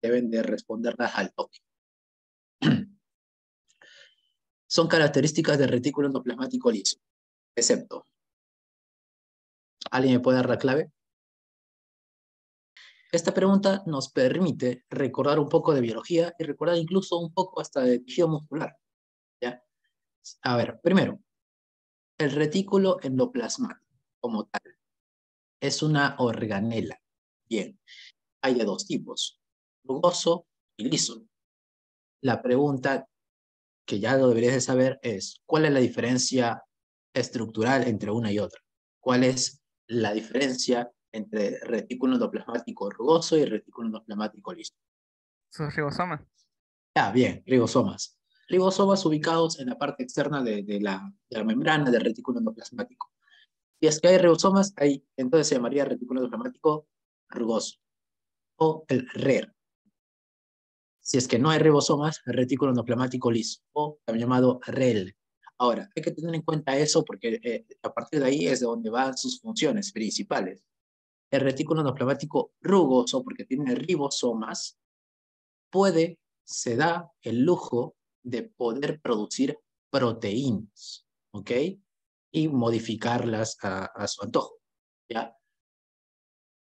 deben de responderlas al toque. Son características del retículo endoplasmático liso, excepto. ¿Alguien me puede dar la clave? Esta pregunta nos permite recordar un poco de biología y recordar incluso un poco hasta de tejido muscular, ¿ya? A ver, primero, el retículo endoplasmático como tal es una organela. Bien, hay de dos tipos, rugoso y liso. La pregunta que ya lo deberías de saber es, ¿cuál es la diferencia estructural entre una y otra? ¿Cuál es la diferencia entre retículo endoplasmático rugoso y retículo endoplasmático liso? Sus ribosomas. Ah, bien, ribosomas. Ribosomas ubicados en la parte externa de la membrana del retículo endoplasmático. Y es que hay ribosomas, entonces se llamaría retículo endoplasmático rugoso o el RER. Si es que no hay ribosomas, el retículo endoplasmático liso o también llamado REL. Ahora, hay que tener en cuenta eso porque a partir de ahí es de donde van sus funciones principales. El retículo endoplasmático rugoso, porque tiene ribosomas, se da el lujo de poder producir proteínas, ¿ok? Y modificarlas a su antojo, ¿ya?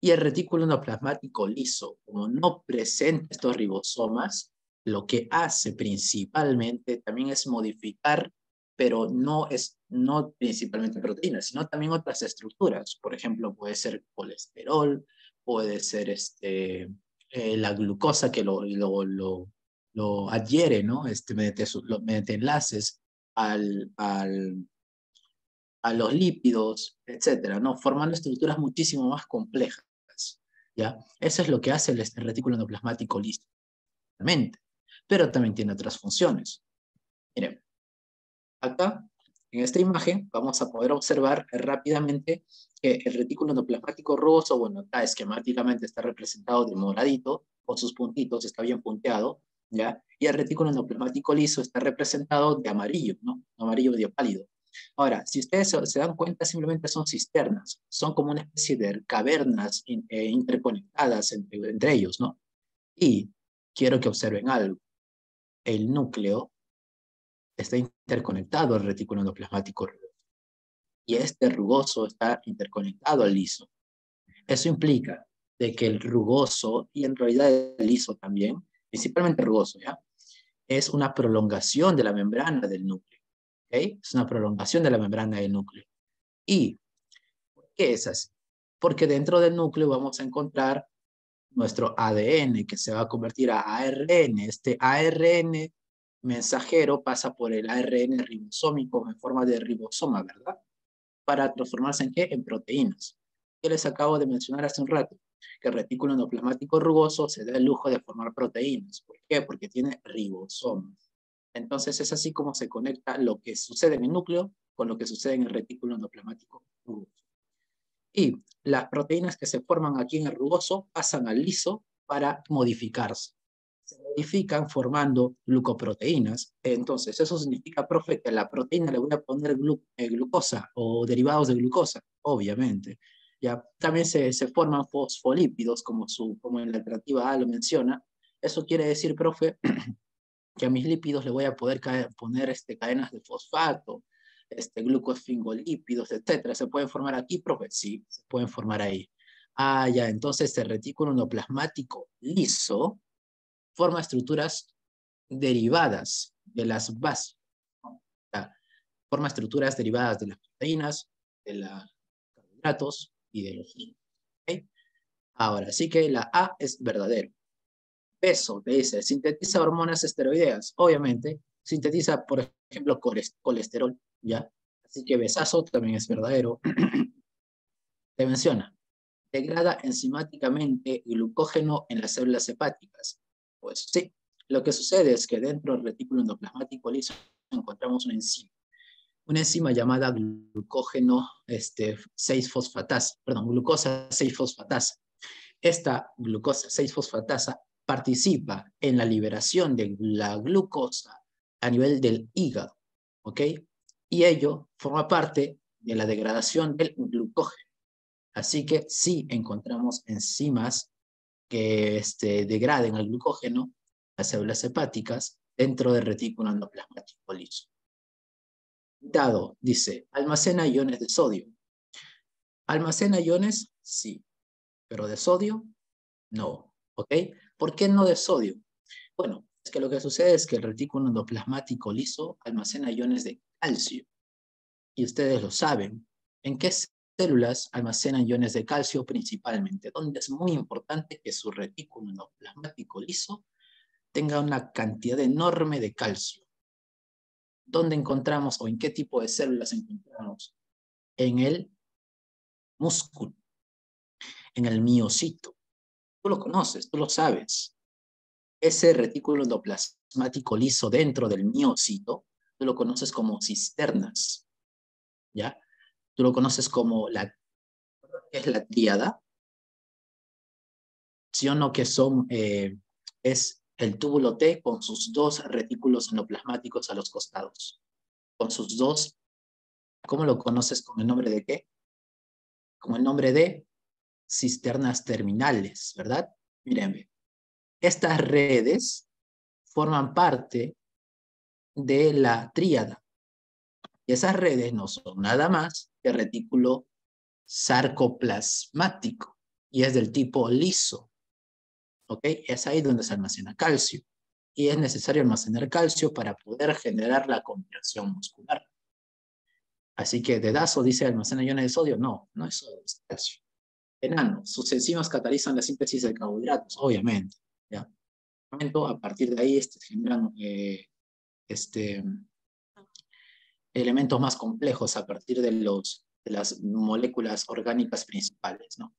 Y el retículo endoplasmático liso, como no presenta estos ribosomas, lo que hace principalmente también es modificar, pero no principalmente proteínas, sino también otras estructuras. Por ejemplo, puede ser colesterol, puede ser la glucosa que lo adhiere, ¿no? Mediante enlaces a los lípidos, etcétera, ¿no? Formando estructuras muchísimo más complejas, ¿ya? Eso es lo que hace el retículo endoplasmático liso, pero también tiene otras funciones. Miren, acá, en esta imagen, vamos a poder observar rápidamente que el retículo endoplasmático rugoso, bueno, acá esquemáticamente está representado de moradito, con sus puntitos, está bien punteado, ¿ya? Y el retículo endoplasmático liso está representado de amarillo, ¿no? Amarillo medio pálido. Ahora, si ustedes se dan cuenta, simplemente son cisternas, son como una especie de cavernas interconectadas entre ellos, ¿no? Y quiero que observen algo. El núcleo está interconectado al retículo endoplasmático rugoso y este rugoso está interconectado al liso. Eso implica de que el rugoso, y en realidad el liso también, principalmente rugoso, ¿ya? Es una prolongación de la membrana del núcleo, ¿ok? Es una prolongación de la membrana del núcleo. ¿Y por qué es así? Porque dentro del núcleo vamos a encontrar nuestro ADN que se va a convertir a ARN. Este ARN mensajero pasa por el ARN ribosómico en forma de ribosoma, ¿verdad? Para transformarse en ¿qué? En proteínas. Que les acabo de mencionar hace un rato, que el retículo endoplasmático rugoso se da el lujo de formar proteínas. ¿Por qué? Porque tiene ribosomas. Entonces es así como se conecta lo que sucede en el núcleo con lo que sucede en el retículo endoplasmático rugoso. Y las proteínas que se forman aquí en el rugoso pasan al liso para modificarse. Se modifican formando glucoproteínas. Entonces, eso significa, profe, que a la proteína le voy a poner glucosa o derivados de glucosa, obviamente. Ya, también se forman fosfolípidos, como en la alternativa A lo menciona. Eso quiere decir, profe, que a mis lípidos le voy a poder poner cadenas de fosfato, glucosfingolípidos, etcétera. ¿Se pueden formar aquí, profe? Sí, se pueden formar ahí. Ah, ya, entonces el retículo endoplasmático liso forma estructuras derivadas de las bases. ¿No? Forma estructuras derivadas de las proteínas, de los carbohidratos y de los lípidos. ¿Okay? Ahora, sí que la A es verdadero. Peso, te dice, sintetiza hormonas esteroideas. Obviamente, sintetiza, por ejemplo, colesterol, ¿ya? Así que besazo también es verdadero. Te menciona, degrada enzimáticamente glucógeno en las células hepáticas. Pues sí, lo que sucede es que dentro del retículo endoplasmático liso encontramos una enzima llamada glucógeno 6-fosfatasa, perdón, glucosa 6-fosfatasa. Esta glucosa 6-fosfatasa participa en la liberación de la glucosa a nivel del hígado, ¿ok? Y ello forma parte de la degradación del glucógeno. Así que sí encontramos enzimas que degraden al glucógeno, las células hepáticas, dentro del retículo endoplasmático liso. Dado, dice, almacena iones de sodio. ¿Almacena iones? Sí, pero de sodio, no. ¿Ok? ¿Por qué no de sodio? Bueno, es que lo que sucede es que el retículo endoplasmático liso almacena iones de calcio. Y ustedes lo saben. ¿En qué células almacenan iones de calcio principalmente? Donde es muy importante que su retículo endoplasmático liso tenga una cantidad enorme de calcio. ¿Dónde encontramos o en qué tipo de células encontramos? En el músculo, en el miocito. Tú lo conoces, tú lo sabes. Ese retículo endoplasmático liso dentro del miocito, tú lo conoces como cisternas, ¿ya? Tú lo conoces como ¿qué es la tríada? ¿Sí o no que es el túbulo T con sus dos retículos endoplasmáticos a los costados? Con sus dos, ¿cómo lo conoces con el nombre de qué? Con el nombre de cisternas terminales, ¿verdad? Miren, estas redes forman parte de la tríada. Y esas redes no son nada más que retículo sarcoplasmático y es del tipo liso. ¿Ok? Es ahí donde se almacena calcio. Y es necesario almacenar calcio para poder generar la contracción muscular. Así que dedazo dice almacena iones de sodio. No, no es sodio, es calcio. Enano, sus enzimas catalizan la síntesis de carbohidratos, obviamente. ¿Ya? A partir de ahí generan elementos más complejos a partir de las moléculas orgánicas principales, ¿no?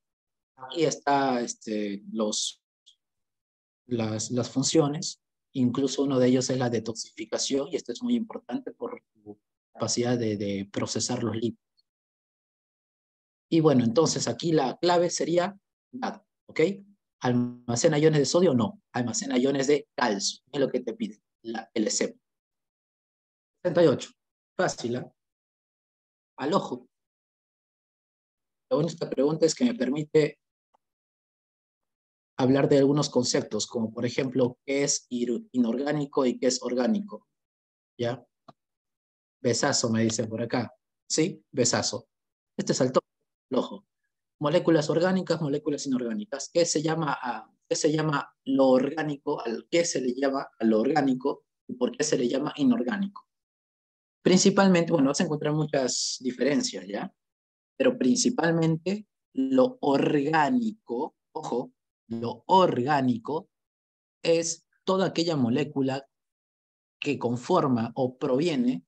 Aquí está las funciones, incluso uno de ellos es la detoxificación, y esto es muy importante por su capacidad de procesar los lípidos. Y bueno, entonces aquí la clave sería nada, ¿ok? ¿Almacena iones de sodio? No, almacena iones de calcio, es lo que te pide, la LC. 68, fácil, ¿eh? Al ojo. La única pregunta es que me permite hablar de algunos conceptos, como por ejemplo, qué es inorgánico y qué es orgánico, ¿ya? Besazo, me dicen por acá. ¿Sí? Besazo. Este es el ojo. Moléculas orgánicas, moléculas inorgánicas. ¿Qué se llama lo orgánico? ¿Qué se le llama a lo orgánico? ¿Y por qué se le llama inorgánico? Principalmente, bueno, vas a encontrar muchas diferencias, ¿ya? Pero principalmente lo orgánico, ojo, lo orgánico es toda aquella molécula que conforma o proviene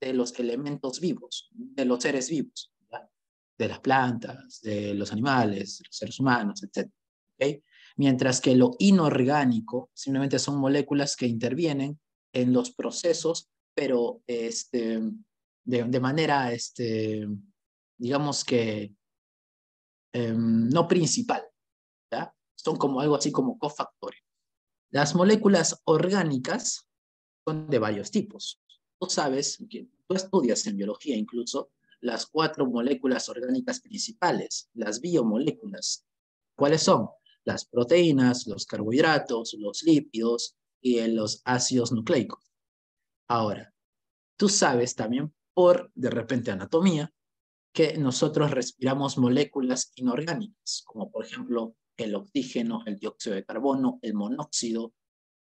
de los elementos vivos, de los seres vivos, ¿ya? De las plantas, de los animales, de los seres humanos, etc. ¿Okay? Mientras que lo inorgánico simplemente son moléculas que intervienen en los procesos, pero de manera, digamos que no principal, ¿ya? Son como algo así como cofactores. Las moléculas orgánicas son de varios tipos. Tú sabes, que tú estudias en biología incluso, las 4 moléculas orgánicas principales, las biomoléculas. ¿Cuáles son? Las proteínas, los carbohidratos, los lípidos y los ácidos nucleicos. Ahora, tú sabes también por, de repente, anatomía, que nosotros respiramos moléculas inorgánicas, como por ejemplo el oxígeno, el dióxido de carbono, el monóxido,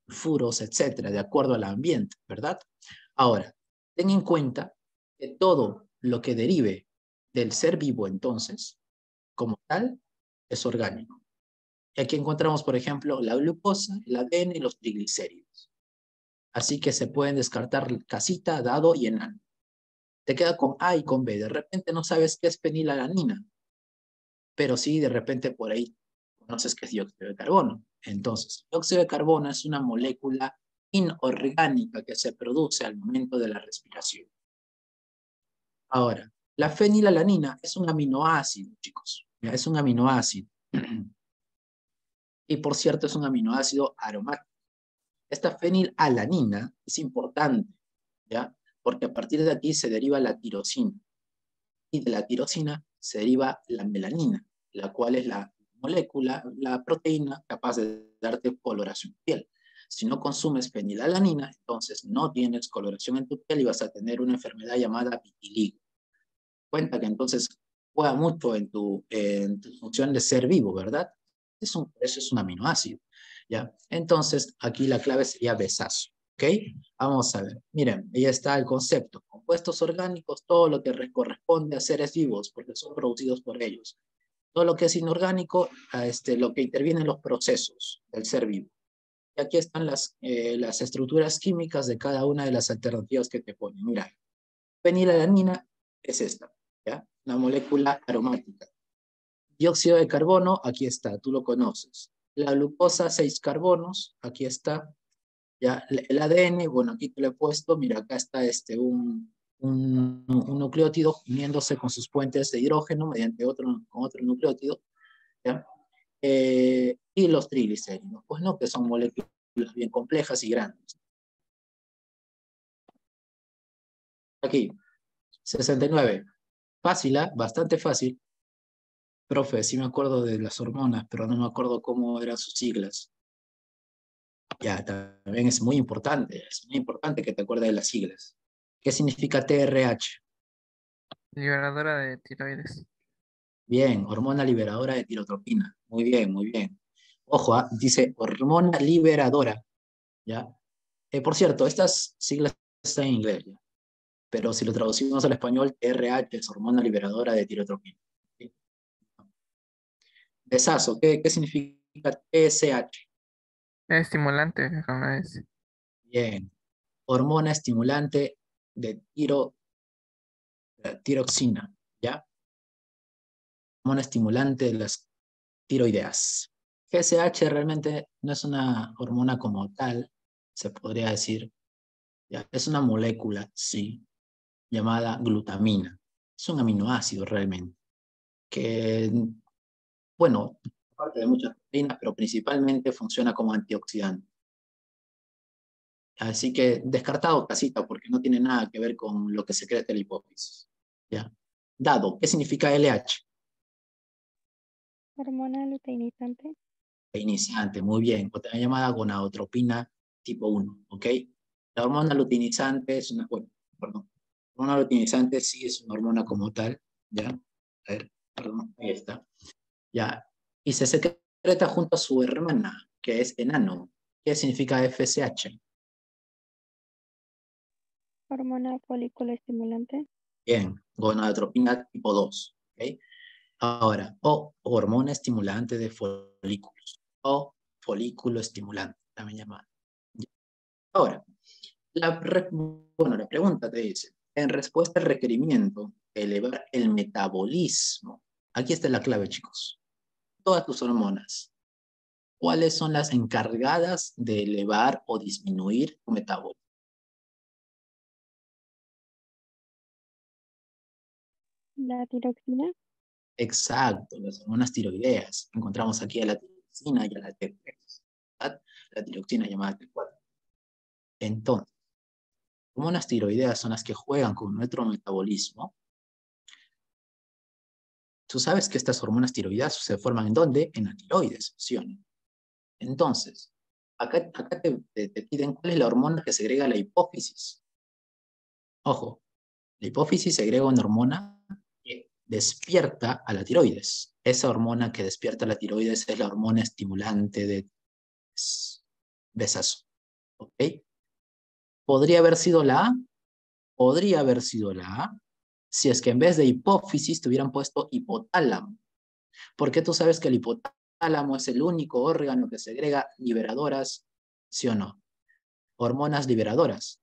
furos, etcétera, de acuerdo al ambiente, ¿verdad? Ahora, ten en cuenta que todo lo que derive del ser vivo, entonces, como tal, es orgánico. Y aquí encontramos, por ejemplo, la glucosa, el ADN y los triglicéridos. Así que se pueden descartar casita, dado y enano. Te queda con A y con B. De repente no sabes qué es fenilalanina, pero sí, de repente por ahí conoces que es dióxido de carbono. Entonces, el dióxido de carbono es una molécula inorgánica que se produce al momento de la respiración. Ahora, la fenilalanina es un aminoácido, chicos. Es un aminoácido. Y por cierto, es un aminoácido aromático. Esta fenilalanina es importante, ¿ya? Porque a partir de aquí se deriva la tirosina. Y de la tirosina se deriva la melanina, la cual es la molécula, la proteína capaz de darte coloración en piel. Si no consumes fenilalanina, entonces no tienes coloración en tu piel y vas a tener una enfermedad llamada vitiligo. Cuenta que entonces juega mucho en tu función de ser vivo, ¿verdad? Eso es un aminoácido, ¿ya? Entonces, aquí la clave sería besazo, ¿ok? Vamos a ver, miren, ahí está el concepto. Compuestos orgánicos, todo lo que corresponde a seres vivos, porque son producidos por ellos. Todo lo que es inorgánico, lo que interviene en los procesos del ser vivo. Y aquí están las estructuras químicas de cada una de las alternativas que te ponen. Mira, fenilalanina es esta, ¿ya? La molécula aromática. Dióxido de carbono, aquí está, tú lo conoces. La glucosa, 6 carbonos, aquí está. Ya, el ADN, bueno, aquí te lo he puesto, mira, acá está un nucleótido uniéndose con sus puentes de hidrógeno mediante con otro nucleótido, ¿ya? Y los triglicéridos, pues no, que son moléculas bien complejas y grandes. Aquí, 69. Fácil, ¿eh? Bastante fácil. Profe, sí me acuerdo de las hormonas, pero no me acuerdo cómo eran sus siglas. Ya, también es muy importante que te acuerdes de las siglas. ¿Qué significa TRH? Liberadora de tiroides. Bien, hormona liberadora de tirotropina. Muy bien, muy bien. Ojo, dice hormona liberadora, ¿ya? Por cierto, estas siglas están en inglés, ¿ya? Pero si lo traducimos al español, TRH es hormona liberadora de tirotropina. ¿Sí? Besazo, ¿qué significa TSH? Es estimulante, con la S. Bien, hormona estimulante de tiroxina, ¿ya? Hormona estimulante de las tiroideas. GSH realmente no es una hormona como tal, se podría decir, ¿ya? Es una molécula, sí, llamada glutamina. Es un aminoácido realmente, que, bueno, parte de muchas proteínas, pero principalmente funciona como antioxidante. Así que descartado casita, porque no tiene nada que ver con lo que secreta la hipófisis. ¿Ya? Dado, ¿qué significa LH? Hormona luteinizante. Luteinizante, muy bien, o también llamada gonadotropina tipo 1, ¿ok? La hormona luteinizante es una, bueno, perdón, la hormona luteinizante sí es una hormona como tal, ¿ya? A ver, perdón, ahí está, ¿ya? Y se secreta junto a su hermana, que es enano. ¿Qué significa FSH? Hormona folículo estimulante. Bien, gonadotropina tipo 2, ¿ok? Ahora, o hormona estimulante de folículos, o folículo estimulante, también llamada. Ahora, bueno, la pregunta te dice, en respuesta al requerimiento de elevar el metabolismo, aquí está la clave, chicos, todas tus hormonas, ¿cuáles son las encargadas de elevar o disminuir tu metabolismo? La tiroxina. Exacto, las hormonas tiroideas. Encontramos aquí a la tiroxina y a la T3, ¿verdad? La tiroxina llamada T4. Entonces, hormonas tiroideas son las que juegan con nuestro metabolismo. Tú sabes que estas hormonas tiroideas se forman ¿en dónde? En la tiroides, ¿sí o no? Entonces, acá te piden cuál es la hormona que segrega la hipófisis. Ojo, la hipófisis segrega una hormona que despierta a la tiroides. Esa hormona que despierta a la tiroides es la hormona estimulante de besazo. ¿Ok? ¿Podría haber sido la A? Podría haber sido la A si es que en vez de hipófisis te hubieran puesto hipotálamo. Porque tú sabes que el hipotálamo es el único órgano que segrega liberadoras, ¿sí o no? Hormonas liberadoras.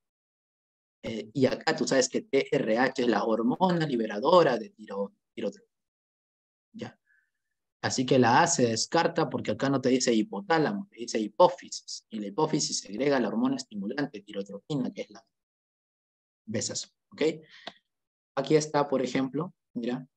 Y acá tú sabes que TRH es la hormona liberadora de tirotropina. Ya. Así que la A se descarta porque acá no te dice hipotálamo, te dice hipófisis. Y la hipófisis segrega la hormona estimulante tirotropina, que es la besazo. ¿Ok? Aquí está, por ejemplo, mira,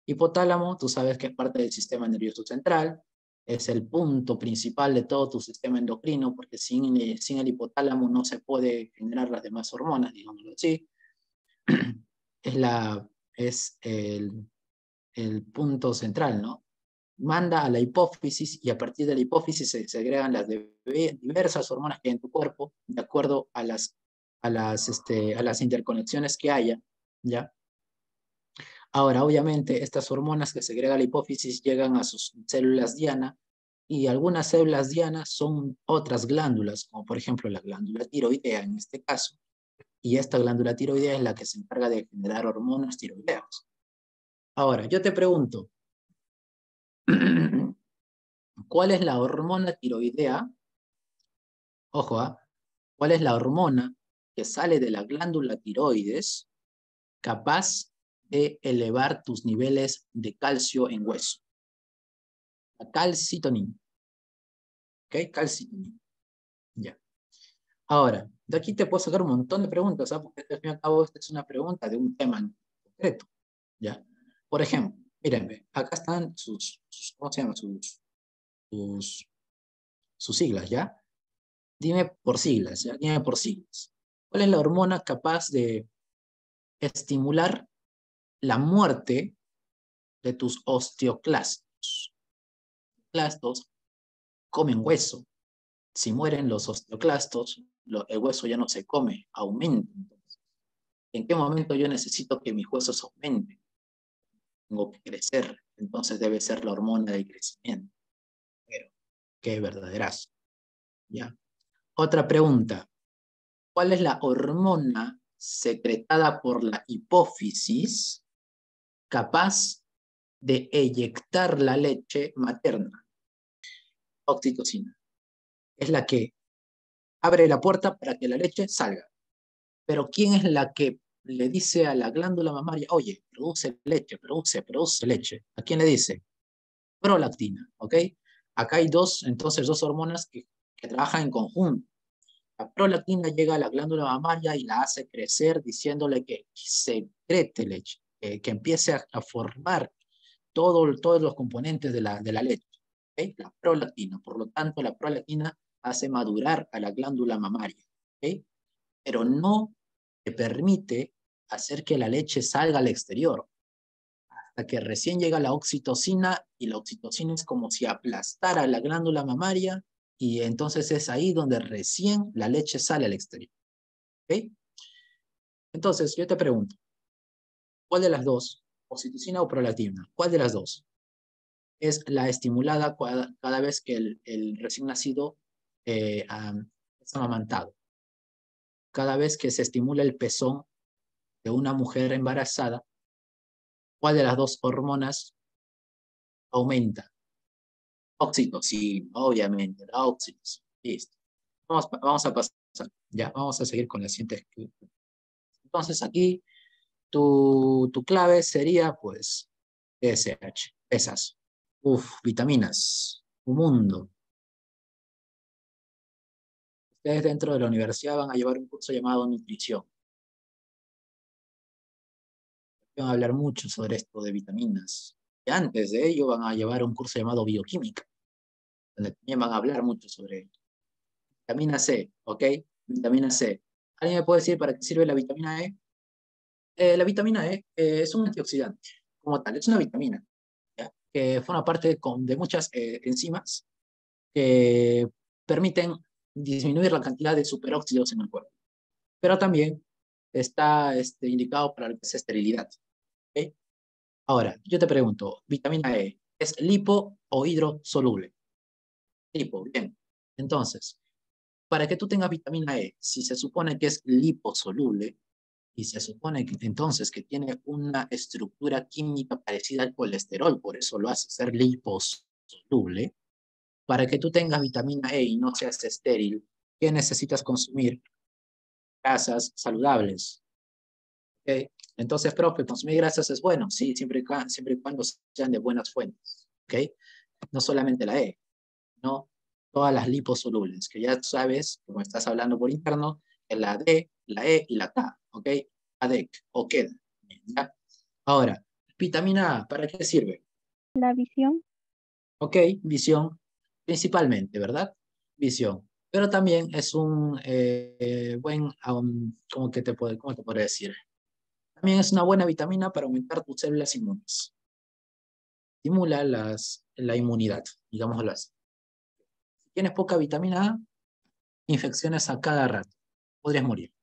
hipotálamo, tú sabes que es parte del sistema nervioso central, es el punto principal de todo tu sistema endocrino, porque sin el hipotálamo no se puede generar las demás hormonas, digámoslo así. Es el punto central, ¿no? manda a la hipófisis y a partir de la hipófisis se segregan las diversas hormonas que hay en tu cuerpo de acuerdo a las interconexiones que haya, ¿ya? Ahora, obviamente, estas hormonas que segrega la hipófisis llegan a sus células diana y algunas células diana son otras glándulas, como por ejemplo la glándula tiroidea en este caso, y esta glándula tiroidea es la que se encarga de generar hormonas tiroideas. Ahora, yo te pregunto, ¿cuál es la hormona tiroidea? Ojo, ¿cuál es la hormona que sale de la glándula tiroides capaz de elevar tus niveles de calcio en hueso? La calcitonina. ¿Ok? Calcitonina. Ya. Ahora, de aquí te puedo sacar un montón de preguntas, ¿sabes? Porque al fin y al cabo esta es una pregunta de un tema en concreto. ¿Ya? Por ejemplo, mírenme, acá están ¿cómo se llama? Sus siglas, ¿ya? Dime por siglas, ¿ya? Dime por siglas. ¿Cuál es la hormona capaz de estimular la muerte de tus osteoclastos? Clastos comen hueso. Si mueren los osteoclastos, el hueso ya no se come, aumenta. Entonces, ¿en qué momento yo necesito que mis huesos aumenten? Tengo que crecer, entonces debe ser la hormona del crecimiento. Pero, qué verdaderazo. ¿Ya? Otra pregunta. ¿Cuál es la hormona secretada por la hipófisis capaz de eyectar la leche materna? Oxitocina. Es la que abre la puerta para que la leche salga. Pero ¿quién es la que le dice a la glándula mamaria, oye, produce leche, produce leche? ¿A quién le dice? Prolactina, ¿ok? Acá hay entonces dos hormonas que trabajan en conjunto. La prolactina llega a la glándula mamaria y la hace crecer diciéndole que secrete leche, que empiece a formar todos los componentes de la leche. ¿Okay? La prolactina. Por lo tanto, la prolactina hace madurar a la glándula mamaria. ¿Okay? Pero no te permite hacer que la leche salga al exterior. Hasta que recién llega la oxitocina y la oxitocina es como si aplastara la glándula mamaria y entonces es ahí donde recién la leche sale al exterior. ¿Okay? Entonces, yo te pregunto, ¿cuál de las dos, oxitocina o prolactina, cuál de las dos es la estimulada cada vez que el recién nacido es amamantado? Cada vez que se estimula el pezón de una mujer embarazada, ¿cuál de las dos hormonas aumenta? Oxitocina, obviamente, la oxitocina. Listo. Vamos a pasar. Ya, vamos a seguir con la siguiente. Entonces aquí tu clave sería, pues, TSH, pesas. Uf, vitaminas, un mundo. Ustedes dentro de la universidad van a llevar un curso llamado nutrición. Van a hablar mucho sobre esto de vitaminas. Y antes de ello van a llevar un curso llamado bioquímica, donde también van a hablar mucho sobre ello. Vitamina C, ¿ok? Vitamina C. ¿Alguien me puede decir para qué sirve la vitamina E? La vitamina E es un antioxidante, como tal, es una vitamina, ¿ya? Que forma parte de muchas enzimas que permiten disminuir la cantidad de superóxidos en el cuerpo. Pero también está indicado para lo que es esterilidad. ¿Okay? Ahora, yo te pregunto, vitamina E, ¿es lipo o hidrosoluble? Lipo, bien. Entonces, para que tú tengas vitamina E, si se supone que es liposoluble, y se supone que entonces que tiene una estructura química parecida al colesterol, por eso lo hace ser liposoluble, para que tú tengas vitamina E y no seas estéril, ¿qué necesitas consumir? Grasas saludables. ¿Okay? Entonces, profe, consumir grasas es bueno, sí, siempre y cuando sean de buenas fuentes. ¿Okay? No solamente la E, no todas las liposolubles, que ya sabes, como estás hablando por interno, es la D, la E y la K. ¿Ok? ADEC o queda. ¿Ya? Ahora, vitamina A, ¿para qué sirve? La visión, Ok, visión, principalmente, ¿verdad? Visión. Pero también es un buen, ¿cómo te puedo decir? También es una buena vitamina para aumentar tus células inmunes. estimula la inmunidad, digámoslo así. Si tienes poca vitamina A, infecciones a cada rato, podrías morir.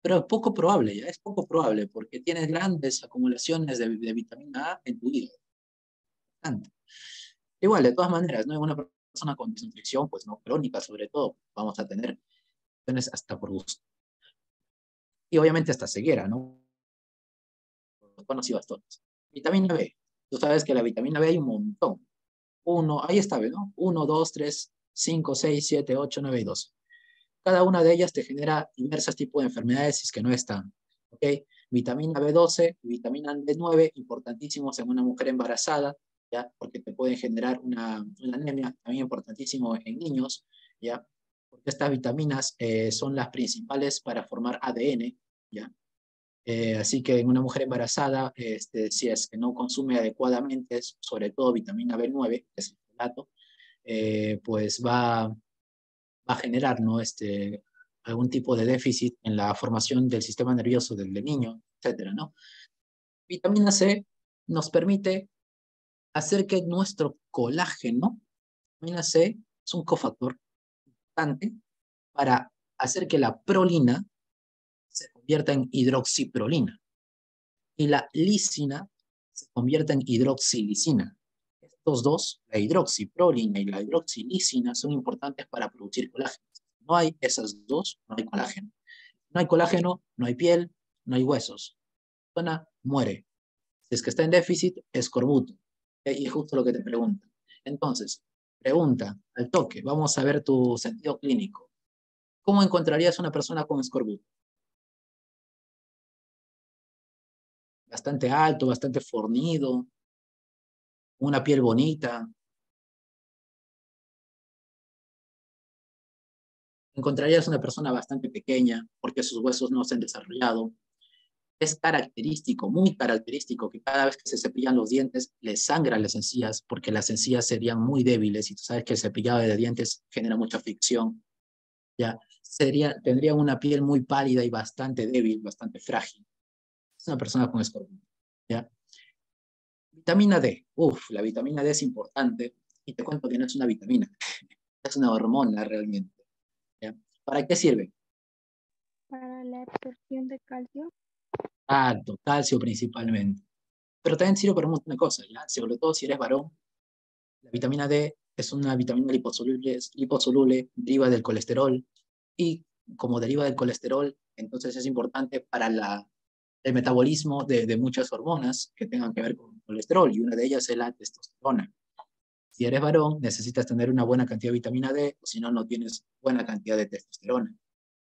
Pero es poco probable, ya es poco probable, porque tienes grandes acumulaciones de vitamina A en tu hígado. Bastante. Igual, de todas maneras, ¿no? En una persona con desnutrición, pues no crónica, sobre todo, vamos a tener infecciones hasta por gusto. Y obviamente hasta ceguera, ¿no? Conos y bastones. Vitamina B. Tú sabes que la vitamina B hay un montón. Ahí está, ¿no? 1, 2, 3, 5, 6, 7, 8, 9 y 12. Cada una de ellas te genera diversos tipos de enfermedades si es que no están. ¿Ok? Vitamina B12 y vitamina B9, importantísimos en una mujer embarazada, ¿ya? Porque te pueden generar una anemia, también importantísimo en niños, ¿ya? Porque estas vitaminas son las principales para formar ADN, ¿ya? Así que en una mujer embarazada, si es que no consume adecuadamente, sobre todo vitamina B9, que es el folato, pues va a generar, ¿no? Algún tipo de déficit en la formación del sistema nervioso del niño, etcétera, ¿no? Vitamina C nos permite hacer que nuestro colágeno, vitamina C es un cofactor importante para hacer que la prolina se convierta en hidroxiprolina y la lisina se convierta en hidroxilisina. Estos dos, la hidroxiprolina y la hidroxilisina, son importantes para producir colágeno. No hay esas dos, no hay colágeno. No hay colágeno, no hay piel, no hay huesos. La persona muere. Si es que está en déficit, escorbuto. Y es justo lo que te pregunta. Entonces, pregunta al toque. Vamos a ver tu sentido clínico. ¿Cómo encontrarías una persona con escorbuto? Bastante alto, bastante fornido, una piel bonita. Encontrarías una persona bastante pequeña porque sus huesos no se han desarrollado. Es característico, muy característico, que cada vez que se cepillan los dientes les sangran las encías porque las encías serían muy débiles y tú sabes que el cepillado de dientes genera mucha fricción. ¿Ya? Tendrían una piel muy pálida y bastante débil, bastante frágil. Es una persona con escorbuto. ¿Ya? Vitamina D. La vitamina D es importante y te cuento que no es una vitamina, es una hormona realmente. ¿Ya? ¿Para qué sirve? Para la absorción de calcio. Alto, calcio principalmente. Pero también sirve para un montón de cosas, ¿ya? Sobre todo si eres varón. La vitamina D es una vitamina liposoluble, deriva del colesterol y como deriva del colesterol, entonces es importante para el metabolismo de muchas hormonas que tengan que ver con el colesterol y una de ellas es la testosterona. Si eres varón, necesitas tener una buena cantidad de vitamina D, o si no, no tienes buena cantidad de testosterona.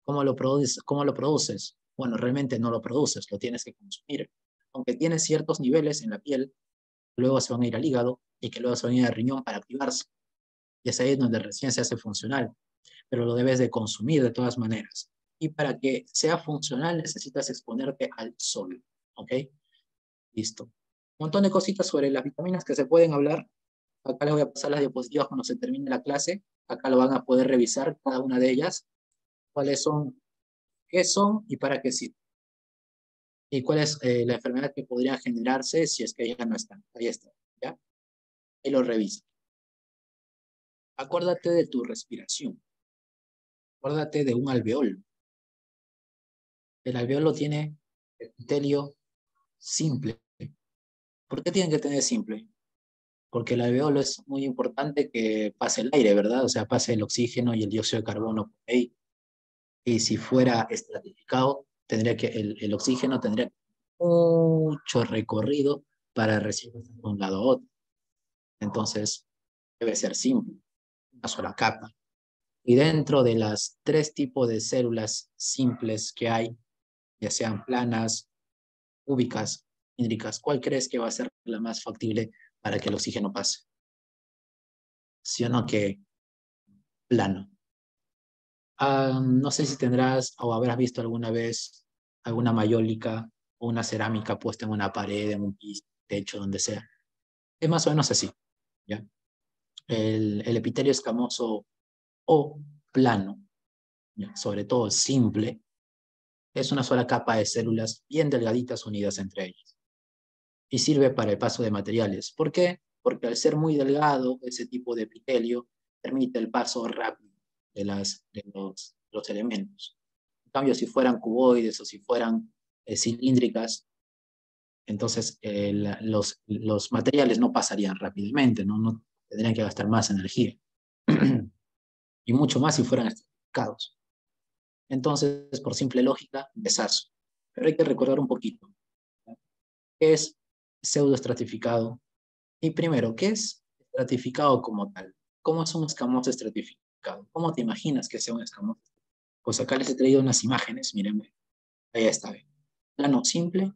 ¿Cómo lo produces? ¿Cómo lo produces? Bueno, realmente no lo produces, lo tienes que consumir. Aunque tienes ciertos niveles en la piel, luego se van a ir al hígado y que luego se van a ir al riñón para activarse. Y es ahí donde recién se hace funcional, pero lo debes de consumir de todas maneras. Y para que sea funcional necesitas exponerte al sol, ¿ok? Listo. Un montón de cositas sobre las vitaminas que se pueden hablar. Acá les voy a pasar las diapositivas cuando se termine la clase. Acá lo van a poder revisar cada una de ellas. ¿Cuáles son? ¿Qué son y para qué sirven? Y cuál es la enfermedad que podría generarse si es que ellas no están. Ahí está, ¿ya? Ahí lo revisa. Acuérdate de tu respiración. Acuérdate de un alveolo. El alveolo tiene epitelio simple. ¿Por qué tiene que tener simple? Porque el alveolo es muy importante que pase el aire, ¿verdad? O sea, pase el oxígeno y el dióxido de carbono por ahí. Y si fuera estratificado, el oxígeno tendría mucho recorrido para recibir de un lado a otro. Entonces, debe ser simple, una sola capa. Y dentro de las 3 tipos de células simples que hay, ya sean planas, cúbicas, hídricas, ¿cuál crees que va a ser la más factible para que el oxígeno pase? ¿Sí o no que plano? No sé si tendrás o habrás visto alguna vez alguna mayólica o una cerámica puesta en una pared, en un piso, techo, donde sea. Es más o menos así, ¿ya? El epitelio escamoso o plano, ¿ya? Sobre todo simple, es una sola capa de células bien delgaditas unidas entre ellas. Y sirve para el paso de materiales. ¿Por qué? porque al ser muy delgado, ese tipo de epitelio permite el paso rápido de los elementos. En cambio, si fueran cuboides o si fueran cilíndricas, entonces los materiales no pasarían rápidamente, no tendrían que gastar más energía. Y mucho más si fueran estratificados. Entonces, por simple lógica, besazo. Pero hay que recordar un poquito. ¿Qué es pseudoestratificado? Y primero, ¿qué es estratificado como tal? ¿Cómo es un escamoso estratificado? ¿Cómo te imaginas que sea un escamoso? Pues acá les he traído unas imágenes, miren, ahí está. Plano simple,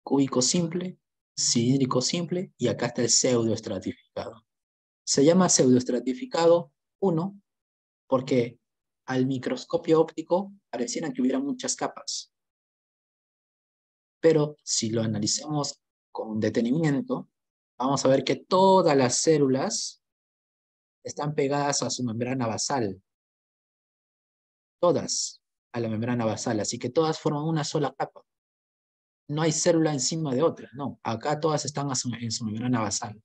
cúbico simple, cilíndrico simple, y acá está el pseudoestratificado. Se llama pseudoestratificado 1 porque al microscopio óptico parecieran que hubiera muchas capas. Pero si lo analizamos con detenimiento, vamos a ver que todas las células están pegadas a su membrana basal. Todas a la membrana basal, así que todas forman una sola capa. No hay célula encima de otra, no. Acá todas están en su membrana basal.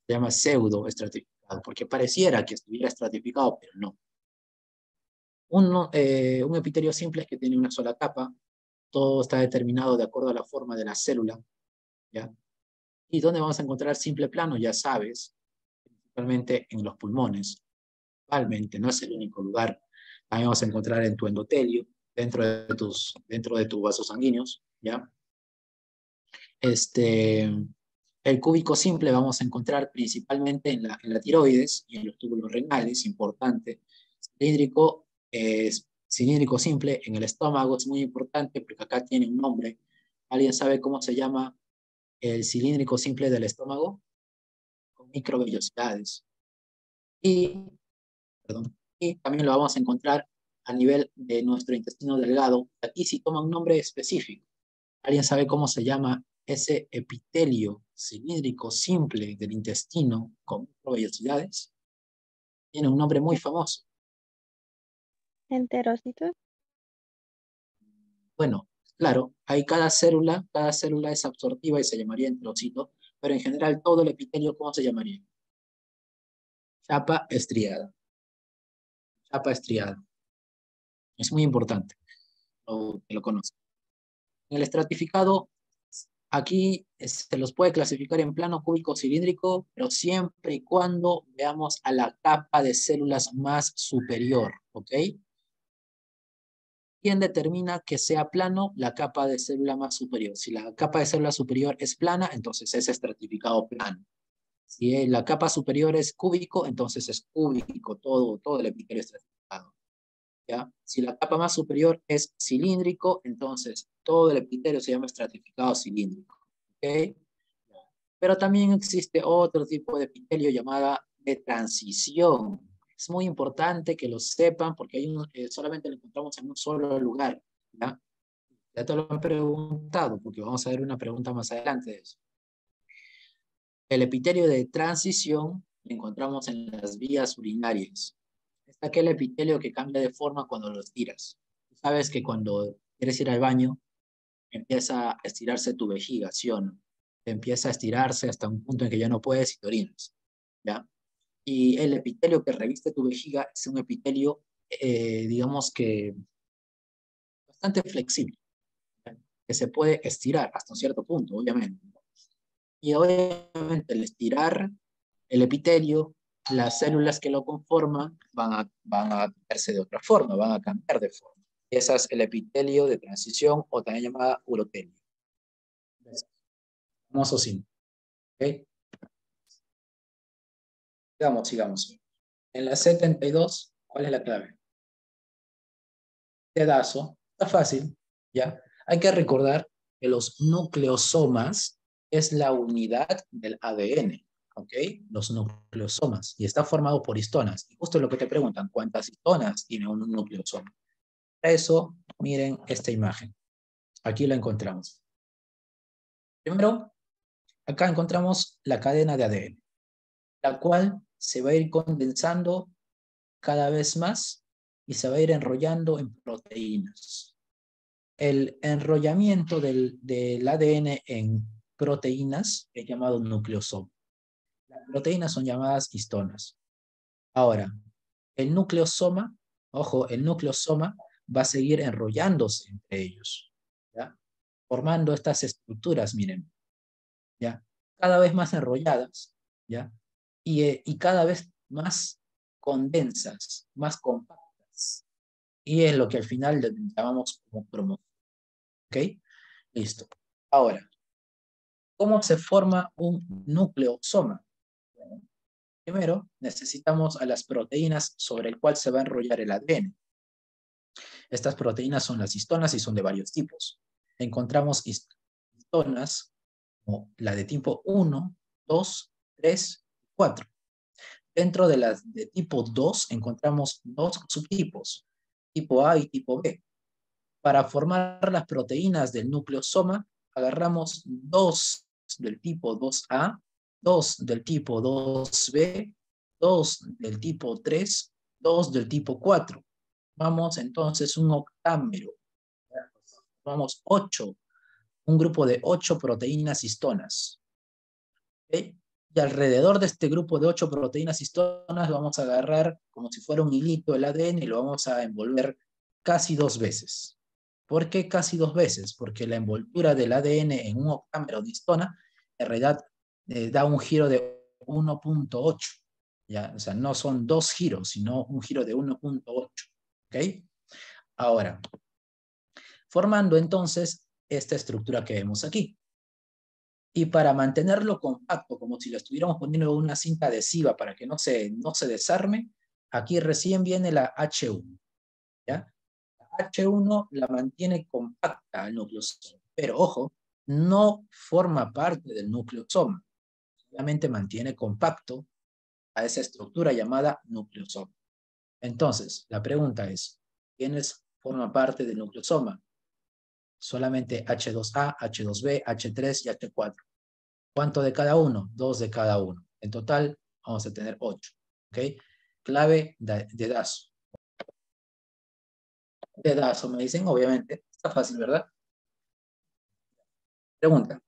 Se llama pseudoestratificado, porque pareciera que estuviera estratificado, pero no. Un epitelio simple es que tiene una sola capa, todo está determinado de acuerdo a la forma de la célula, ¿ya? ¿Y dónde vamos a encontrar simple plano? Ya sabes, principalmente en los pulmones. Principalmente, no es el único lugar. También vamos a encontrar en tu endotelio, dentro de tus vasos sanguíneos, ¿ya? El cúbico simple vamos a encontrar principalmente en la tiroides y en los túbulos renales, importante. Cilíndrico simple en el estómago es muy importante porque acá tiene un nombre. ¿Alguien sabe cómo se llama el cilíndrico simple del estómago? Con microvellosidades. Y también lo vamos a encontrar a nivel de nuestro intestino delgado. Aquí sí toma un nombre específico. ¿Alguien sabe cómo se llama ese epitelio cilíndrico simple del intestino con microvellosidades? Tiene un nombre muy famoso. Enterocitos. Bueno, claro, hay cada célula es absortiva y se llamaría enterocito, pero en general todo el epitelio, ¿cómo se llamaría? Chapa estriada. Chapa estriada. Es muy importante que lo conozcan. En el estratificado, aquí se los puede clasificar en plano cúbico cilíndrico, pero siempre y cuando veamos a la capa de células más superior, ¿ok? ¿Quién determina que sea plano? La capa de célula más superior. Si la capa de célula superior es plana, entonces es estratificado plano. Si la capa superior es cúbico, entonces es cúbico, todo el epitelio estratificado. ¿Ya? Si la capa más superior es cilíndrico, entonces todo el epitelio se llama estratificado cilíndrico. ¿Okay? Pero también existe otro tipo de epitelio llamada de transición. Es muy importante que lo sepan porque solamente lo encontramos en un solo lugar. ¿Ya? Ya te lo han preguntado porque vamos a ver una pregunta más adelante de eso. El epitelio de transición lo encontramos en las vías urinarias. Es aquel epitelio que cambia de forma cuando lo estiras. Sabes que cuando quieres ir al baño, empieza a estirarse tu vejiga, ¿sí o no? Empieza a estirarse hasta un punto en que ya no puedes y te orinas, ¿ya? Y el epitelio que reviste tu vejiga es un epitelio, digamos que bastante flexible, ¿ya? Que se puede estirar hasta un cierto punto, obviamente. Y obviamente al estirar el epitelio, las células que lo conforman van a verse de otra forma, van a cambiar de forma. Ese es el epitelio de transición o también llamada urotelio. Famoso sí. ¿Ok? Sigamos. En la 72, ¿cuál es la clave? Pedazo. Está fácil, ¿ya? Hay que recordar que los nucleosomas es la unidad del ADN, ¿ok? Los nucleosomas. Y está formado por histonas. Y justo lo que te preguntan, ¿cuántas histonas tiene un nucleosoma? Para eso, miren esta imagen. Aquí la encontramos. Primero, acá encontramos la cadena de ADN, la cual se va a ir condensando cada vez más y se va a ir enrollando en proteínas. El enrollamiento del ADN en proteínas es llamado nucleosoma. Las proteínas son llamadas histonas. Ahora, el nucleosoma, ojo, el nucleosoma va a seguir enrollándose entre ellos, ¿ya? Formando estas estructuras, miren, ¿ya? Cada vez más enrolladas, ¿ya? Y cada vez más condensas, más compactas. Y es lo que al final llamamos como cromosoma. ¿Ok? Listo. Ahora, ¿cómo se forma un nucleosoma? Bueno, primero, necesitamos a las proteínas sobre el cual se va a enrollar el ADN. Estas proteínas son las histonas y son de varios tipos. Encontramos histonas como la de tipo 1, 2, 3, 4. Dentro de las de tipo 2 encontramos dos subtipos, tipo A y tipo B. Para formar las proteínas del nucleosoma, agarramos dos del tipo 2A, dos del tipo 2B, dos del tipo 3, dos del tipo 4. Vamos entonces un octámero. Vamos 8, un grupo de 8 proteínas histonas. ¿Okay? Y alrededor de este grupo de 8 proteínas histonas vamos a agarrar como si fuera un hilito el ADN y lo vamos a envolver casi 2 veces. ¿Por qué casi 2 veces? Porque la envoltura del ADN en un octámero de histona en realidad da un giro de 1.8. ¿Ya? O sea, no son 2 giros, sino un giro de 1.8. ¿Ok? Ahora, formando entonces esta estructura que vemos aquí. Y para mantenerlo compacto, como si lo estuviéramos poniendo en una cinta adhesiva para que no se desarme, aquí recién viene la H1. ¿Ya? La H1 la mantiene compacta al nucleosoma, pero ojo, no forma parte del nucleosoma, solamente mantiene compacto a esa estructura llamada nucleosoma. Entonces, la pregunta es, ¿quiénes forman parte del nucleosoma? Solamente H2A, H2B, H3 y H4. ¿Cuánto de cada uno? 2 de cada uno. En total, vamos a tener 8. ¿Ok? Clave de DASO. De DASO me dicen, obviamente. Está fácil, ¿verdad? Pregunta.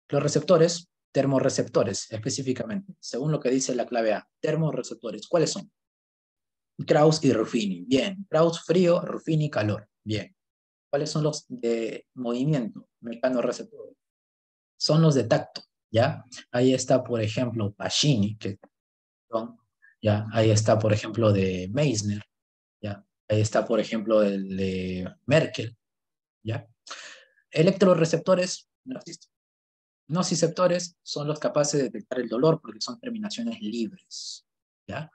Los receptores, termorreceptores específicamente, según lo que dice la clave A. Termorreceptores, ¿cuáles son? Krauss y Ruffini. Bien. Krauss frío, Ruffini calor. Bien. ¿Cuáles son los de movimiento? Mecanorreceptores. Son los de tacto, ¿ya? Ahí está, por ejemplo, Pacini, que son, ¿ya? Ahí está, por ejemplo, de Meissner, ¿ya? Ahí está, por ejemplo, el de Merkel, ¿ya? Electroreceptores no existen. Nociceptores son los capaces de detectar el dolor porque son terminaciones libres, ¿ya?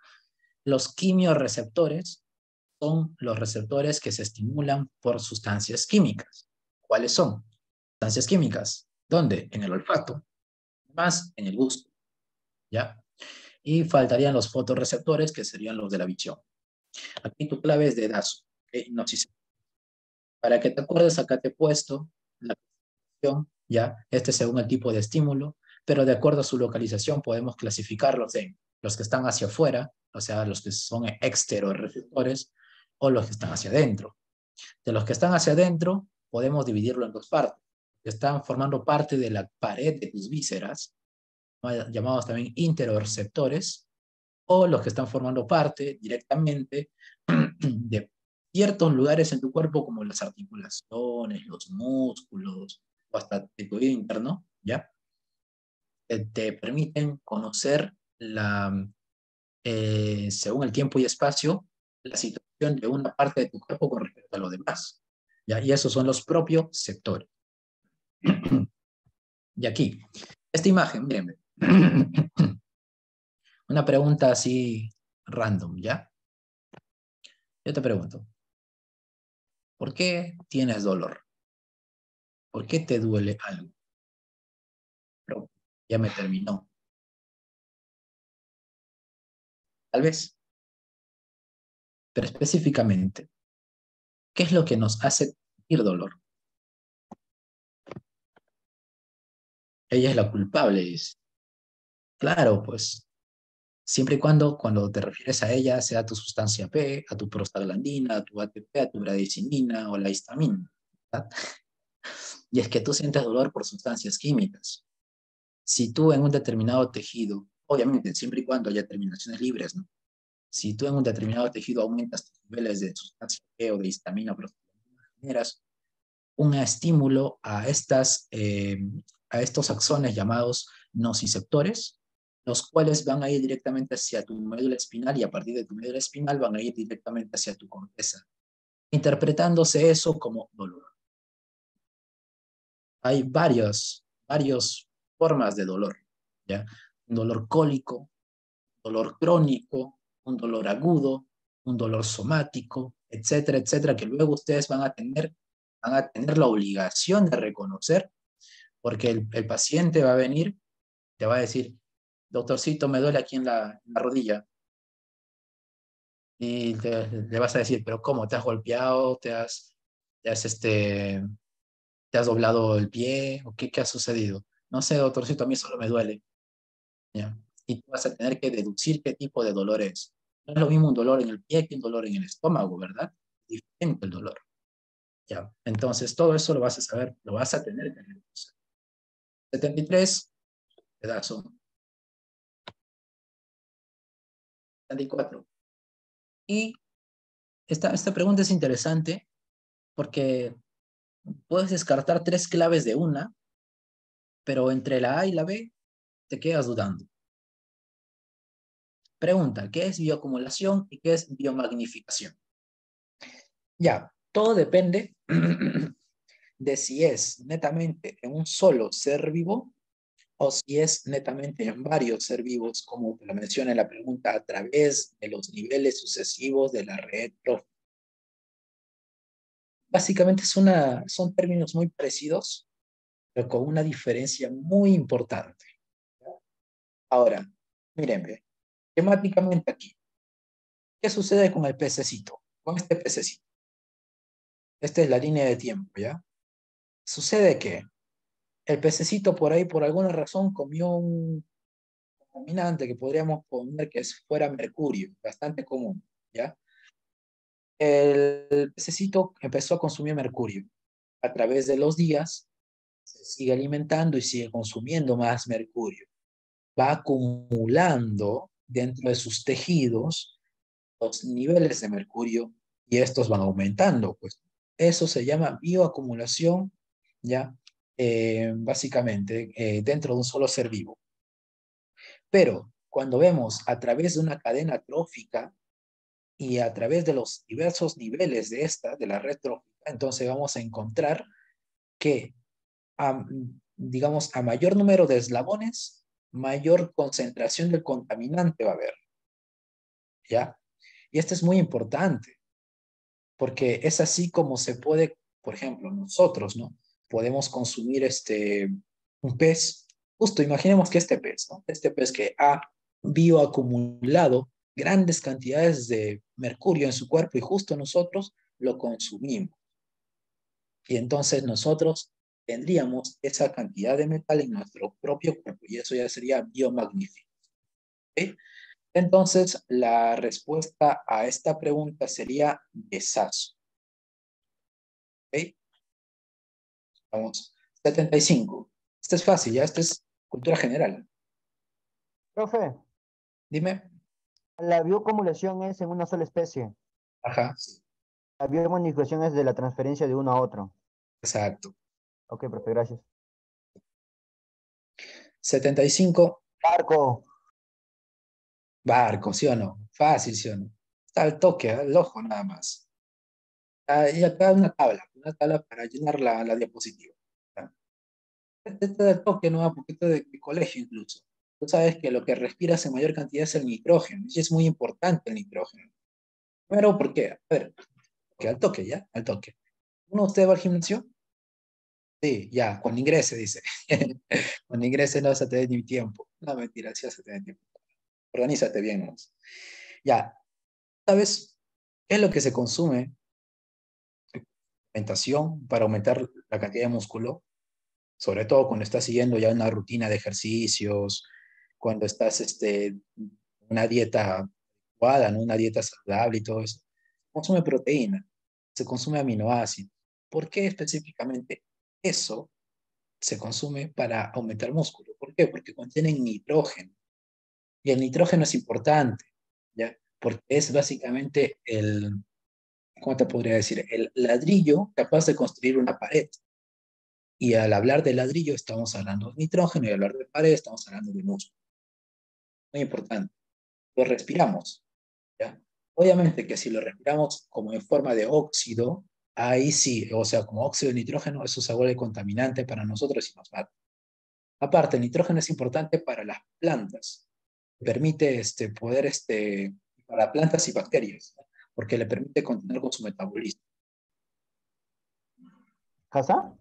Los quimioreceptores son los receptores que se estimulan por sustancias químicas. ¿Cuáles son? Sustancias químicas. ¿Dónde? En el olfato, más en el gusto, ¿ya? Y faltarían los fotorreceptores, que serían los de la visión. Aquí tu clave es de DASO, ¿okay? Nociceptores. Para que te acuerdes, acá te he puesto la clasificación, ¿ya? Este según el tipo de estímulo, pero de acuerdo a su localización podemos clasificarlos en los que están hacia afuera, o sea, los que son exteroreceptores, o los que están hacia adentro. De los que están hacia adentro, podemos dividirlo en dos partes. Que están formando parte de la pared de tus vísceras, llamados también interoreceptores, o los que están formando parte directamente de ciertos lugares en tu cuerpo, como las articulaciones, los músculos, o hasta tu oído interno, ¿ya? Te permiten conocer según el tiempo y espacio, la situación de una parte de tu cuerpo con respecto a lo demás. ¿Ya? Y esos son los propios sectores. Y aquí, esta imagen, miren. Una pregunta así random, ¿ya? Yo te pregunto, ¿por qué tienes dolor? ¿Por qué te duele algo? Pero ya me terminó. Tal vez, pero específicamente, ¿qué es lo que nos hace sentir dolor? Ella es la culpable, dice. Claro, pues, siempre y cuando te refieres a ella, sea tu sustancia P, a tu prostaglandina, a tu ATP, a tu bradicinin o la histamina, ¿verdad? Y es que tú sientes dolor por sustancias químicas. Si tú en un determinado tejido, obviamente siempre y cuando haya terminaciones libres, ¿no? Si tú en un determinado tejido aumentas tus niveles de sustancia G o de histamina, generas un estímulo a estos axones llamados nociceptores, los cuales van a ir directamente hacia tu médula espinal y a partir de tu médula espinal van a ir directamente hacia tu corteza, interpretándose eso como dolor. Hay varias formas de dolor, ¿ya? Un dolor cólico, dolor crónico, un dolor agudo, un dolor somático, etcétera, etcétera, que luego ustedes van a tener la obligación de reconocer, porque el paciente va a venir, te va a decir, doctorcito, me duele aquí en la rodilla. Y le vas a decir, pero ¿cómo? ¿Te has golpeado? Te has, este, ¿te has doblado el pie? ¿O qué ha sucedido? No sé, doctorcito, a mí solo me duele. ¿Ya? Y tú vas a tener que deducir qué tipo de dolor es. No es lo mismo un dolor en el pie que un dolor en el estómago, ¿verdad? Diferente el dolor. ¿Ya? Entonces, todo eso lo vas a saber, lo vas a tener que reconocer. 73, pedazo. 74. Y esta pregunta es interesante porque puedes descartar 3 claves de una, pero entre la A y la B te quedas dudando. Pregunta, ¿qué es bioacumulación y qué es biomagnificación? Ya, todo depende de si es netamente en un solo ser vivo o si es netamente en varios ser vivos, como te lo menciona en la pregunta, a través de los niveles sucesivos de la red trófica. Básicamente son términos muy parecidos, pero con una diferencia muy importante. Ahora, miren, ve, temáticamente aquí, ¿qué sucede con el pececito? Con este pececito. Esta es la línea de tiempo, ¿ya? Sucede que el pececito por ahí, por alguna razón, comió un contaminante que podríamos poner que fuera mercurio, bastante común, ¿ya? El pececito empezó a consumir mercurio. A través de los días, se sigue alimentando y sigue consumiendo más mercurio. Va acumulando dentro de sus tejidos los niveles de mercurio y estos van aumentando, pues. Eso se llama bioacumulación, ¿ya? Básicamente, dentro de un solo ser vivo. Pero cuando vemos a través de una cadena trófica y a través de los diversos niveles de la red trófica, entonces vamos a encontrar que, digamos, a mayor número de eslabones, mayor concentración del contaminante va a haber, ¿ya? Y esto es muy importante, porque es así como se puede, por ejemplo, nosotros, ¿no? Podemos consumir un pez, justo imaginemos que este pez, ¿no? Este pez que ha bioacumulado grandes cantidades de mercurio en su cuerpo y justo nosotros lo consumimos. Y entonces nosotros tendríamos esa cantidad de metal en nuestro propio cuerpo y eso ya sería biomagnífico. ¿Okay? Entonces, la respuesta a esta pregunta sería besazo. ¿Okay? Vamos. 75. Este es fácil, ya, este es cultura general. Profe, Dime. la bioacumulación es en una sola especie. Ajá, sí, La biomagnificación es de la transferencia de uno a otro. exacto. Ok, profe, gracias. 75. Barco. Barco, ¿sí o no? Fácil, ¿sí o no? Está al toque, al ojo nada más. Y acá una tabla para llenar la diapositiva. ¿Ya? Este del toque, ¿no? Un poquito de colegio incluso. Tú sabes que lo que respiras en mayor cantidad es el nitrógeno, y es muy importante el nitrógeno. Primero, ¿por qué? A ver, que al toque, ¿ya? Al toque. ¿Uno de ustedes va al gimnasio? Sí, ya, cuando ingrese, dice. Cuando ingrese no vas a tener ni tiempo. No, mentira, sí vas a tener tiempo. Organízate bien, ¿no? Ya, ¿sabes qué es lo que se consume? Alimentación para aumentar la cantidad de músculo, sobre todo cuando estás siguiendo ya una rutina de ejercicios, cuando estás una dieta adecuada, ¿no? Una dieta saludable y todo eso. Se consume proteína, se consume aminoácidos. ¿Por qué específicamente eso se consume para aumentar músculo. ¿Por qué? Porque contienen nitrógeno. Y el nitrógeno es importante, ¿ya? Porque es básicamente ¿cómo te podría decir? El ladrillo capaz de construir una pared. Y al hablar de ladrillo estamos hablando de nitrógeno y al hablar de pared estamos hablando de músculo. Muy importante. Lo respiramos, ¿ya? Obviamente que si lo respiramos como en forma de óxido, ahí sí, o sea, como óxido de nitrógeno, eso se vuelve contaminante para nosotros y nos mata. Aparte, el nitrógeno es importante para las plantas. Permite poder, para plantas y bacterias, ¿no? Porque le permite continuar con su metabolismo. ¿Casa?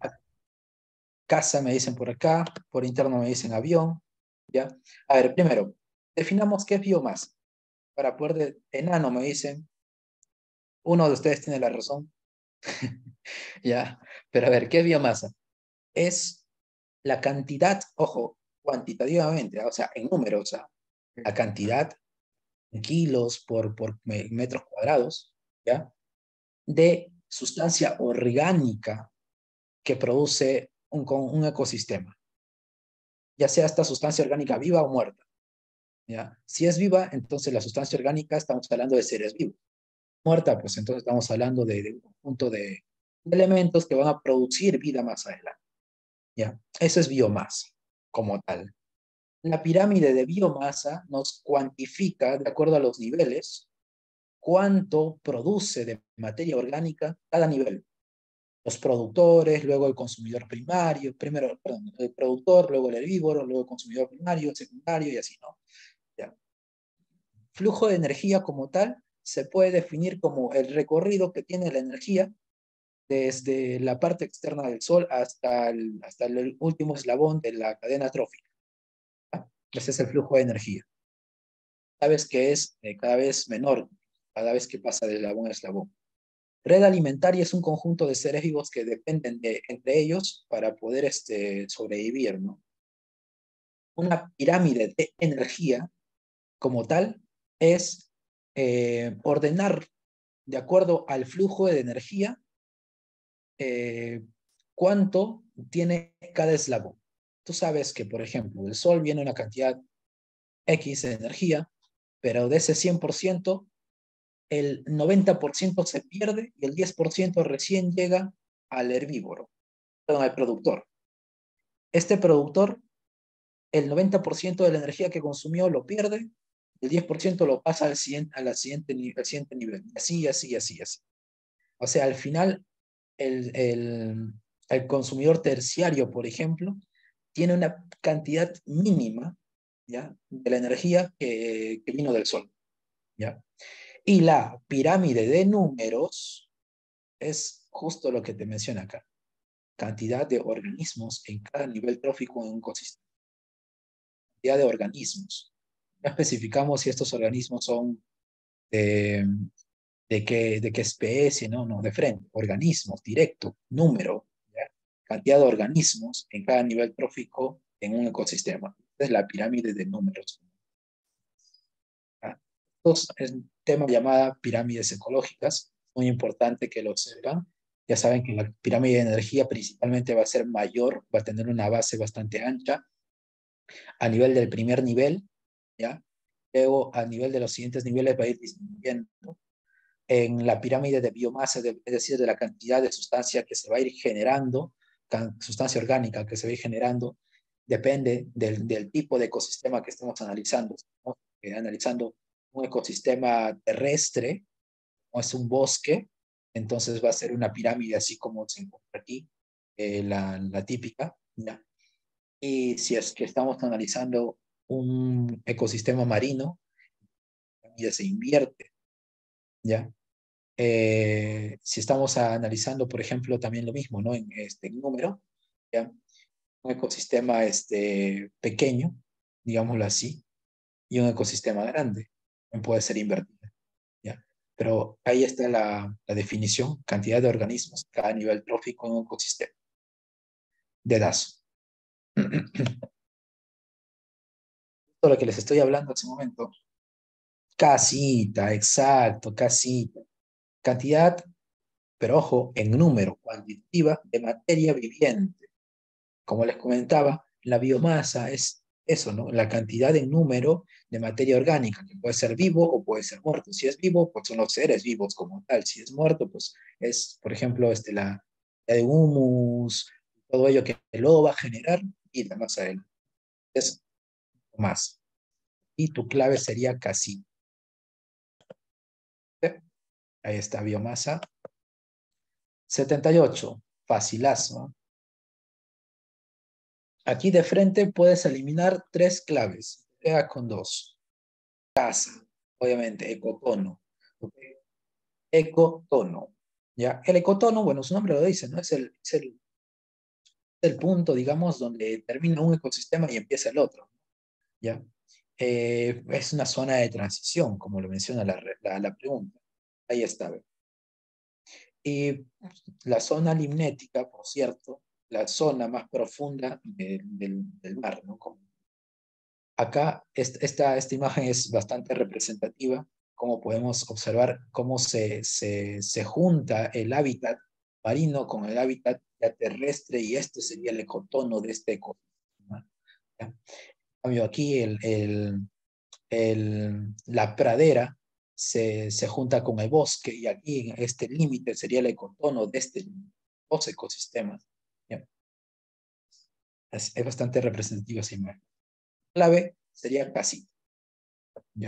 Casa me dicen por acá, por interno me dicen avión, ¿ya? A ver, primero, definamos qué es biomasa. Para poder enano me dicen, uno de ustedes tiene la razón, ¿ya? Pero a ver, ¿qué es biomasa? Es la cantidad, ojo, cuantitativamente, o sea, en números, o sea, la cantidad en kilos por metros cuadrados, ¿ya? De sustancia orgánica que produce un ecosistema, ya sea esta sustancia orgánica viva o muerta, ¿ya? Si es viva, entonces la sustancia orgánica estamos hablando de seres vivos. Muerta, pues entonces estamos hablando de un conjunto de elementos que van a producir vida más adelante, ¿ya? Eso es biomasa como tal. La pirámide de biomasa nos cuantifica, de acuerdo a los niveles, cuánto produce de materia orgánica cada nivel. Los productores, luego el consumidor primario, primero, perdón, el productor, luego el herbívoro, luego el consumidor primario, el secundario y así, ¿no? ¿Ya? Flujo de energía como tal se puede definir como el recorrido que tiene la energía desde la parte externa del Sol hasta el último eslabón de la cadena trófica. ¿Ya? Ese es el flujo de energía. Sabes que es cada vez menor, cada vez que pasa de eslabón a eslabón. Red alimentaria es un conjunto de seres vivos que dependen entre ellos para poder sobrevivir, ¿no? Una pirámide de energía, como tal, es ordenar de acuerdo al flujo de energía cuánto tiene cada eslabón. Tú sabes que, por ejemplo, del Sol viene una cantidad X de energía, pero de ese 100%, el 90% se pierde y el 10% recién llega al herbívoro, perdón, al productor. Este productor, el 90% de la energía que consumió lo pierde, el 10% lo pasa al siguiente nivel, así, así, así, así. O sea, al final, el consumidor terciario, por ejemplo, tiene una cantidad mínima, ¿ya?, de la energía que vino del Sol, ¿ya? Y la pirámide de números es justo lo que te menciona acá. Cantidad de organismos en cada nivel trófico en un ecosistema. Cantidad de organismos. No especificamos si estos organismos son de, de qué especie, no, no, de frente. Organismos, directo, número, ¿ya? Cantidad de organismos en cada nivel trófico en un ecosistema. Esta es la pirámide de números. Esto es un tema llamado pirámides ecológicas, muy importante que lo sepan. Ya saben que la pirámide de energía principalmente va a ser mayor, va a tener una base bastante ancha a nivel del primer nivel, ¿ya? Luego a nivel de los siguientes niveles va a ir disminuyendo. En la pirámide de biomasa, es decir, de la cantidad de sustancia que se va a ir generando, sustancia orgánica que se va a ir generando, depende del tipo de ecosistema que estemos analizando. Estamos analizando un ecosistema terrestre, o es un bosque, entonces va a ser una pirámide así como se encuentra aquí, la típica, ¿ya? Y si es que estamos analizando un ecosistema marino, la pirámide se invierte, ¿ya? Si estamos analizando, por ejemplo, también lo mismo, ¿no? En número, ¿ya? Un ecosistema pequeño, digámoslo así, y un ecosistema grande, puede ser invertido, ¿ya? Pero ahí está la definición, cantidad de organismos, cada nivel trófico en un ecosistema. Dedazo. Todo lo que les estoy hablando hace un momento. Casita, exacto, casita. Cantidad, pero ojo, en número, cuantitativa de materia viviente. Como les comentaba, la biomasa es eso, ¿no? La cantidad en número de materia orgánica, que puede ser vivo o puede ser muerto. Si es vivo, pues son los seres vivos como tal. Si es muerto, pues es, por ejemplo, la de humus, todo ello que lo va a generar vida más adelante. Es más. Y tu clave sería casi. Ahí está, biomasa. 78, facilazo, ¿no? Aquí de frente puedes eliminar 3 claves. Queda con 2. Casa, obviamente, ecotono. ¿Okay? Ecotono. ¿Ya? El ecotono, bueno, su nombre lo dice, ¿no? Es el punto, digamos, donde termina un ecosistema y empieza el otro. ¿Ya? Es una zona de transición, como lo menciona la pregunta. Ahí está. ¿Ve? Y la zona limnética, por cierto, la zona más profunda del mar, ¿no? Acá esta imagen es bastante representativa, como podemos observar cómo se junta el hábitat marino con el hábitat ya terrestre, y este sería el ecotono de este ecosistema. ¿Ya? En cambio, aquí la pradera se junta con el bosque, y aquí en este límite sería el ecotono de dos ecosistemas. ¿Ya? Es bastante representativa esa imagen. Clave sería casi.